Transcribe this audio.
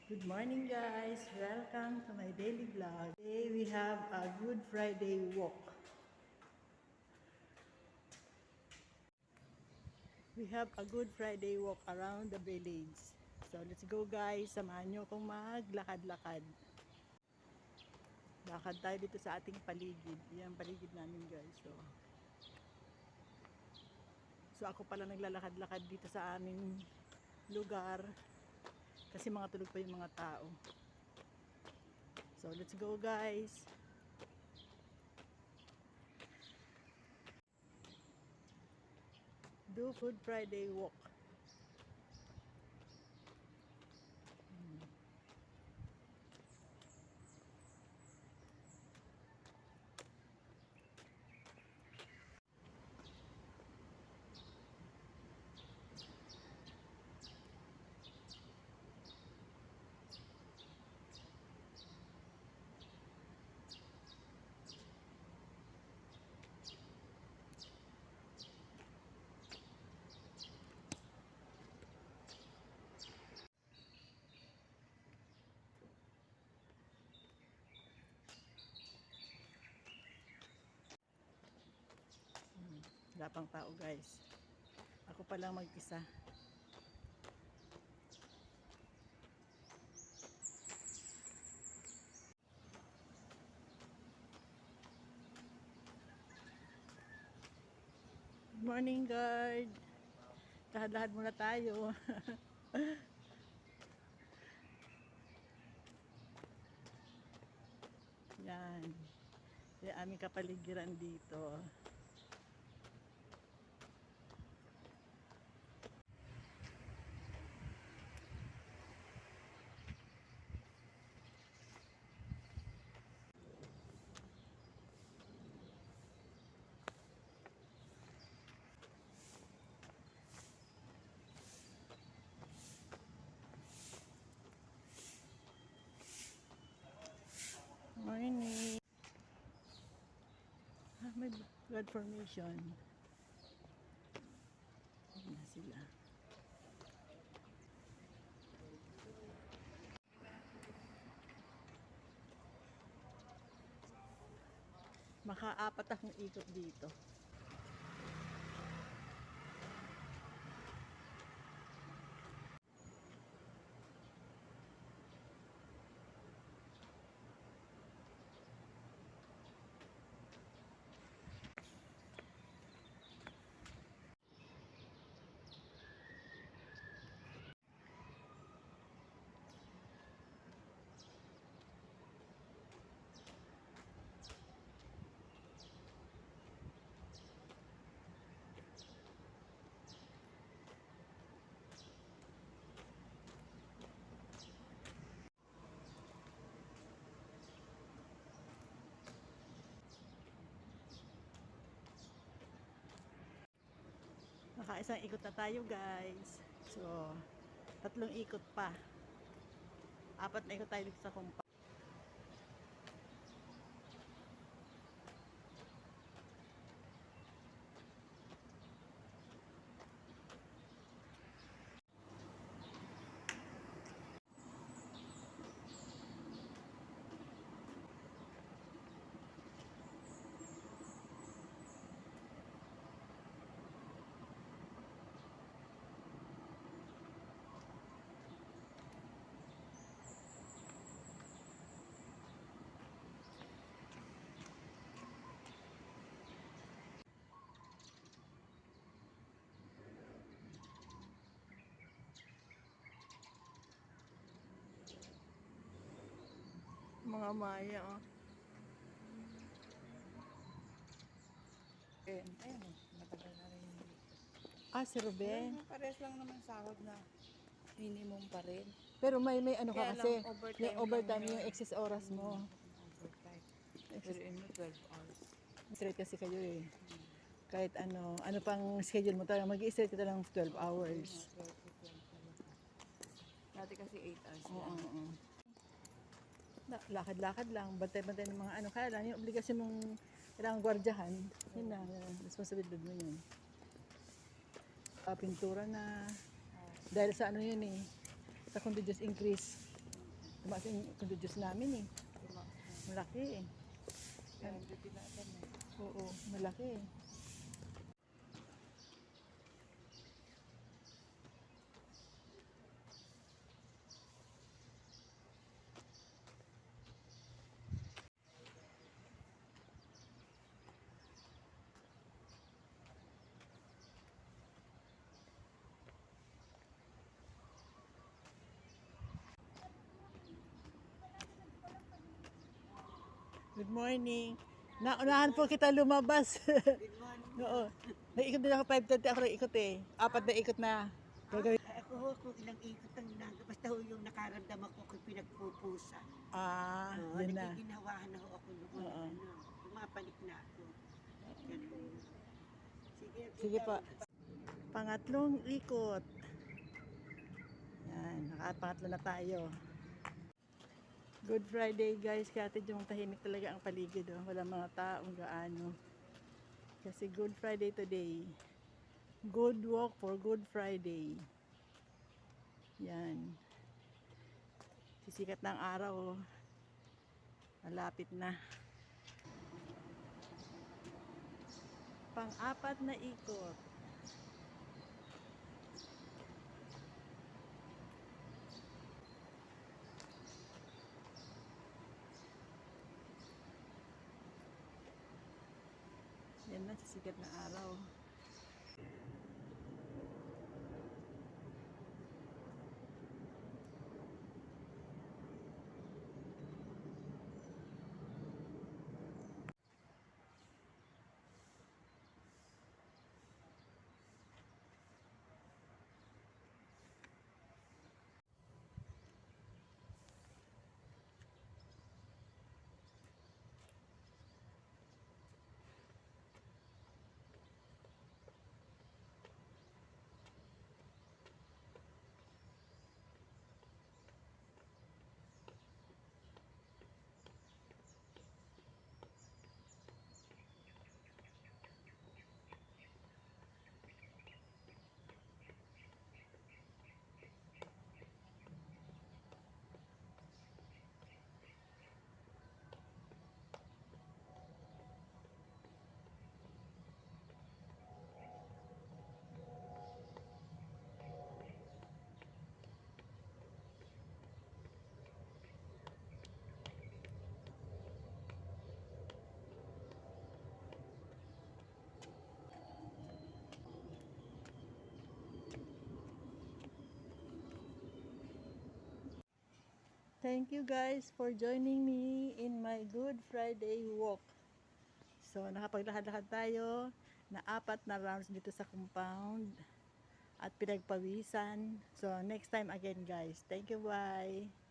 Good morning guys! Welcome to my daily vlog. Today we have a Good Friday walk. We have a Good Friday walk around the village. So let's go guys, samahan nyo akong maglakad-lakad. Lakad tayo dito sa ating paligid. Yan paligid namin guys. So ako pala naglalakad-lakad dito sa aming lugar. Kasi mga tulog pa yung mga tao. So let's go guys! Do Good Friday walk. Wala pang tao guys. Ako pa lang mag-isa. Good morning guard. Lahad-lahad muna tayo. Yan. Yung aming kapaligiran dito. Morning. May blood formation. Ayan na sila. Maka-apat akong ikot dito. Naka-isang ikot na tayo guys. So, 3 ikot pa. 4 na ikot tayo dito sa compound. Mga maya oh. Ayun, matagal na rin hindi. Si Ruben. Pares lang naman sahod na minimum pa rin. Pero may ano ka Kaya kasi, lang, overtime may overtime lang yung yun. excess oras mo. Overtime. Pero in 12 hours. Straight kasi kayo eh. Kahit ano pang schedule mo talaga, mag-i-straight ka lang 12 hours. 12 to 12 talaga. Dati kasi 8 hours Oo, lang. oo. Lakad-lakad lang, bantay-bantay ng mga ano. Kaya lang, yung obligasyon mong kailangan gwardyahan, yun na, responsibilidad mo yun. Pintura na, dahil sa ano yun eh, sa contagious increase. Tumaas yung juice namin eh. Malaki eh. Kaya hindi tinatam eh. Oo, malaki eh. Good morning. Naunahan po kita lumabas. Good morning. Oo. Naikot din ako 5:30 ako ikot eh. 4 na ikot na. Gagawin. Kung ilang ikot ang basta ho yung nakaramdam ako kung pinagpupusan. Yun na. Nagiginawahan na ho ako noon. Oo. Pumapanik na ako. Ganun. Sige pa. Pangatlong ikot. Yan, nakapangatlo na tayo. Good Friday guys, kaya yung tahimik talaga ang paligid. Oh. Wala mga taong gaano. Kasi Good Friday today. Good walk for Good Friday. Yan. Sisikat ng araw. Oh. Malapit na. Pang-apat na ikot. Yan na, sisikat na araw. Thank you guys for joining me in my Good Friday walk. So, nakapaglakad-lakad tayo na 4 na rounds dito sa compound at pinagpawisan. So, next time again guys. Thank you, bye!